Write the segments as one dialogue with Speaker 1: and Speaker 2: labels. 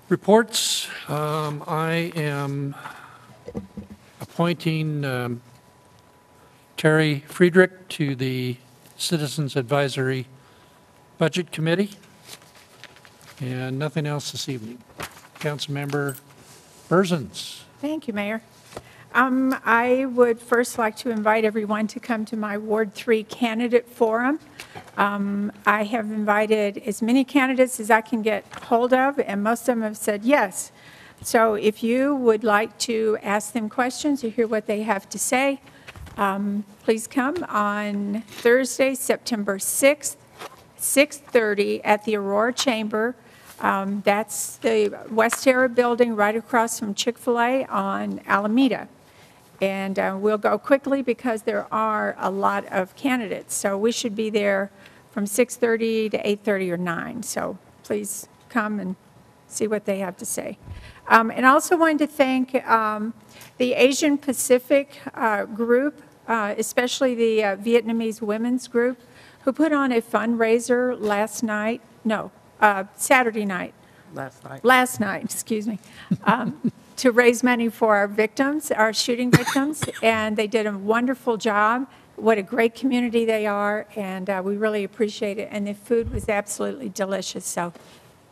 Speaker 1: Reports. I am appointing Terry Friedrich to the Citizens Advisory Budget Committee, and nothing else this evening. Councilmember Berzins.
Speaker 2: Thank you, Mayor. I would first like to invite everyone to come to my Ward 3 candidate forum. I have invited as many candidates as I can get hold of, and most of them have said yes. So if you would like to ask them questions or hear what they have to say, please come on Thursday, September 6th, 6:30 at the Aurora Chamber. That's the West Era building right across from Chick-fil-A on Alameda. And we'll go quickly because there are a lot of candidates. So we should be there from 6:30 to 8:30 or 9. So please come and see what they have to say. And I also wanted to thank the Asian Pacific group, especially the Vietnamese women's group, who put on a fundraiser Saturday night. Last night, excuse me. To raise money for our victims, our shooting victims, and they did a wonderful job. What a great community they are, and we really appreciate it. And the food was absolutely delicious. So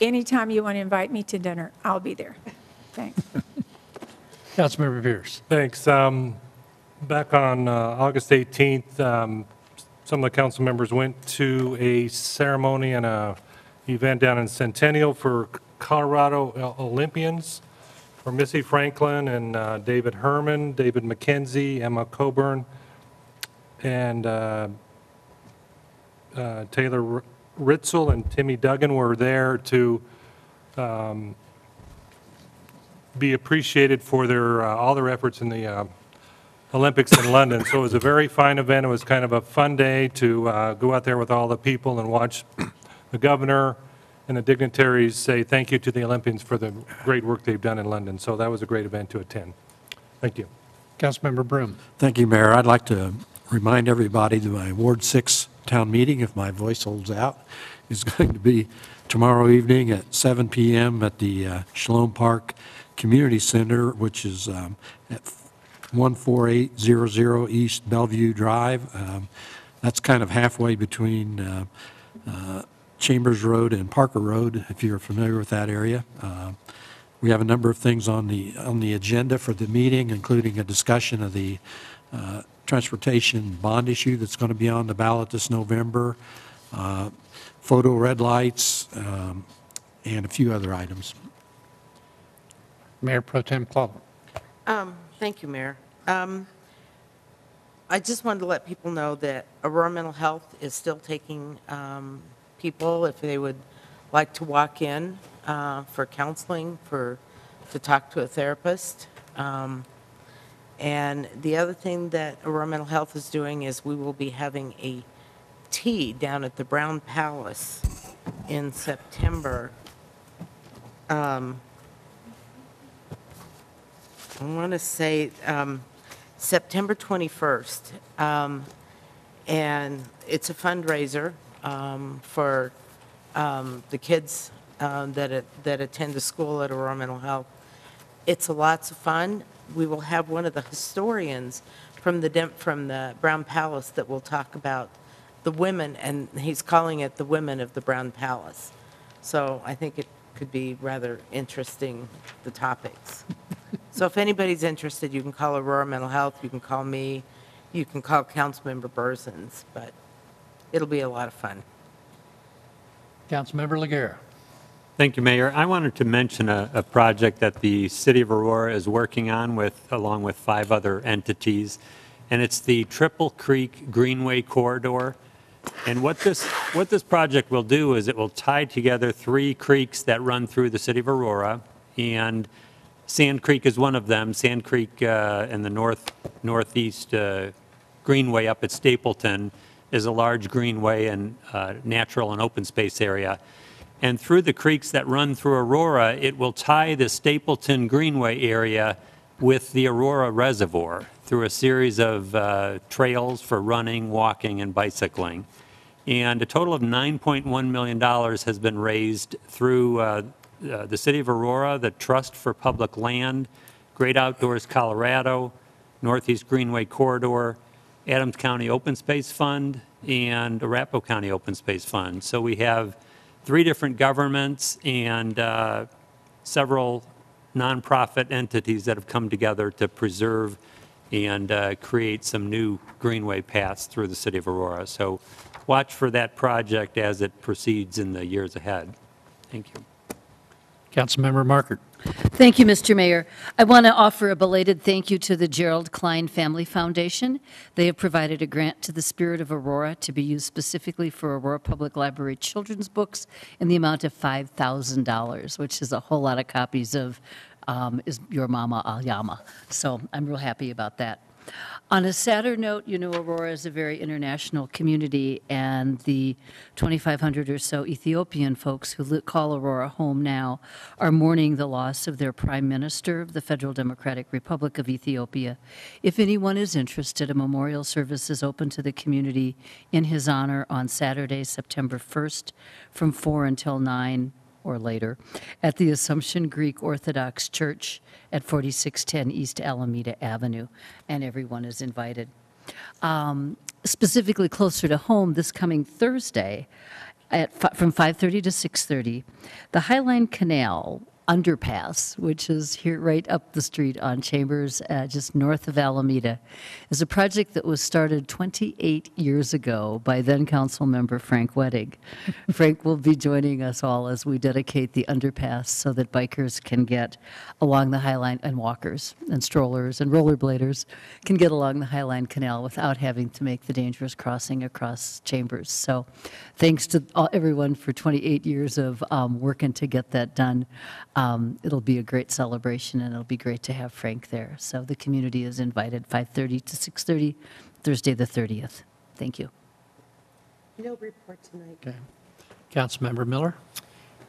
Speaker 2: anytime you want to invite me to dinner, I'll be there. Thanks.
Speaker 1: Councilmember Pierce.
Speaker 3: Thanks. Back on August 18th, some of the council members went to a ceremony and a event down in Centennial for Colorado Olympians, for Missy Franklin and David Herman, David McKenzie, Emma Coburn, and Taylor Ritzel and Timmy Duggan were there to be appreciated for their all their efforts in the Olympics in London. So it was a very fine event. It was kind of a fun day to go out there with all the people and watch the governor and the dignitaries say thank you to the Olympians for the great work they've done in London. So that was a great event to attend. Thank you.
Speaker 1: Councilmember Broom.
Speaker 4: Thank you, Mayor. I'd like to remind everybody that my Ward 6 town meeting, if my voice holds out, is going to be tomorrow evening at 7 p.m. at the Shalom Park Community Center, which is at 14800 East Bellevue Drive. That's kind of halfway between Chambers Road and Parker Road, if you're familiar with that area. We have a number of things on the agenda for the meeting, including a discussion of the transportation bond issue that's going to be on the ballot this November, photo red lights, and a few other items.
Speaker 1: Mayor Pro Tem Clover.
Speaker 5: Thank you, Mayor. I just wanted to let people know that Aurora Mental Health is still taking people if they would like to walk in for counseling, to talk to a therapist. And the other thing that Aurora Mental Health is doing is we will be having a tea down at the Brown Palace in September. I want to say September 21st. And it's a fundraiser for the kids that attend the school at Aurora Mental Health. It's lots of fun. We will have one of the historians from the Brown Palace that will talk about the women, and he's calling it the women of the Brown Palace. So I think it could be rather interesting, the topics. So if anybody's interested, you can call Aurora Mental Health, you can call me, you can call Councilmember Berzins, but it'll be a lot of fun.
Speaker 1: Councilmember Laguerre.
Speaker 6: Thank you, Mayor. I wanted to mention a project that the City of Aurora is working on along with 5 other entities, and it's the Triple Creek Greenway Corridor. And what this project will do is it will tie together 3 creeks that run through the City of Aurora, and Sand Creek is one of them. Sand Creek in the northeast greenway up at Stapleton is a large greenway and natural and open space area. And through the creeks that run through Aurora, it will tie the Stapleton Greenway area with the Aurora Reservoir through a series of trails for running, walking, and bicycling. And a total of $9.1 million has been raised through the City of Aurora, the Trust for Public Land, Great Outdoors Colorado, Northeast Greenway Corridor, Adams County Open Space Fund, and Arapahoe County Open Space Fund. So we have 3 different governments and several nonprofit entities that have come together to preserve and create some new greenway paths through the City of Aurora. So watch for that project as it proceeds in the years ahead. Thank you.
Speaker 1: Councilmember Markert.
Speaker 7: Thank you, Mr. Mayor. I want to offer a belated thank you to the Gerald Klein Family Foundation. They have provided a grant to the Spirit of Aurora to be used specifically for Aurora Public Library children's books in the amount of $5,000, which is a whole lot of copies of Is Your Mama Alyama. So I'm real happy about that. On a sadder note, you know, Aurora is a very international community, and the 2,500 or so Ethiopian folks who call Aurora home now are mourning the loss of their Prime Minister of the Federal Democratic Republic of Ethiopia. If anyone is interested, a memorial service is open to the community in his honor on Saturday, September 1st, from 4 until 9 or later, at the Assumption Greek Orthodox Church at 4610 East Alameda Avenue, and everyone is invited. Specifically closer to home, this coming Thursday, from 5:30 to 6:30, the Highline Canal underpass, which is here right up the street on Chambers, just north of Alameda, is a project that was started 28 years ago by then council member Frank Wettig. Frank will be joining us all as we dedicate the underpass so that bikers can get along the Highline, and walkers and strollers and rollerbladers can get along the Highline Canal without having to make the dangerous crossing across Chambers. So thanks to everyone for 28 years of working to get that done. It'll be a great celebration, and it'll be great to have Frank there. So the community is invited, 5:30 to 6:30, Thursday the 30th. Thank you.
Speaker 5: No report tonight.
Speaker 1: Okay. Councilmember Miller.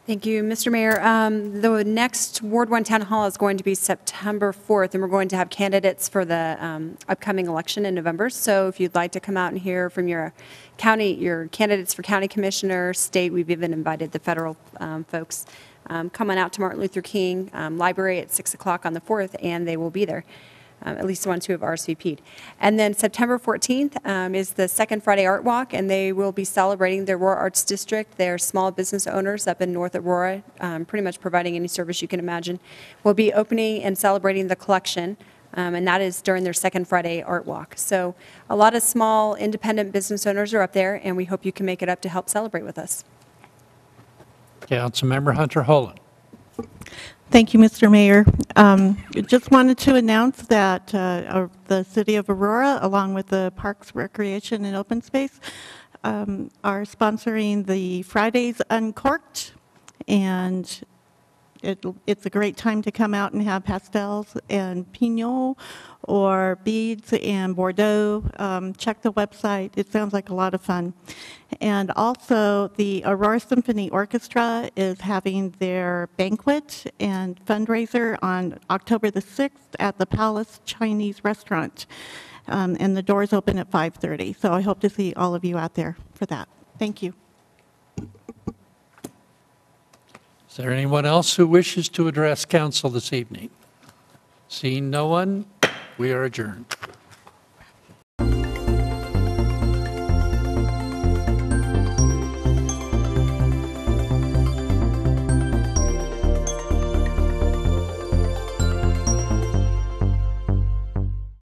Speaker 8: Thank you, Mr. Mayor. The next Ward 1 Town Hall is going to be September 4th, and we're going to have candidates for the upcoming election in November. So if you'd like to come out and hear from your candidates for county commissioner, state, we've even invited the federal folks. Come on out to Martin Luther King Library at 6 o'clock on the 4th, and they will be there, at least the ones who have RSVP'd. And then September 14th is the Second Friday Art Walk, and they will be celebrating the Aurora Arts District. They're small business owners up in North Aurora, pretty much providing any service you can imagine. We'll be opening and celebrating the collection, and that is during their Second Friday Art Walk. So a lot of small independent business owners are up there, and we hope you can make it up to help celebrate with us.
Speaker 1: Councilmember Hunter Holland.
Speaker 9: Thank you, Mr. Mayor. Just wanted to announce that the City of Aurora, along with the Parks, Recreation, and Open Space, are sponsoring the Fridays Uncorked, and it's a great time to come out and have pastels and Pinot or beads and Bordeaux. Check the website. It sounds like a lot of fun. And also, the Aurora Symphony Orchestra is having their banquet and fundraiser on October the 6th at the Palace Chinese Restaurant. And the doors open at 5:30. So I hope to see all of you out there for that. Thank you.
Speaker 1: Is there anyone else who wishes to address council this evening? Seeing no one, we are adjourned.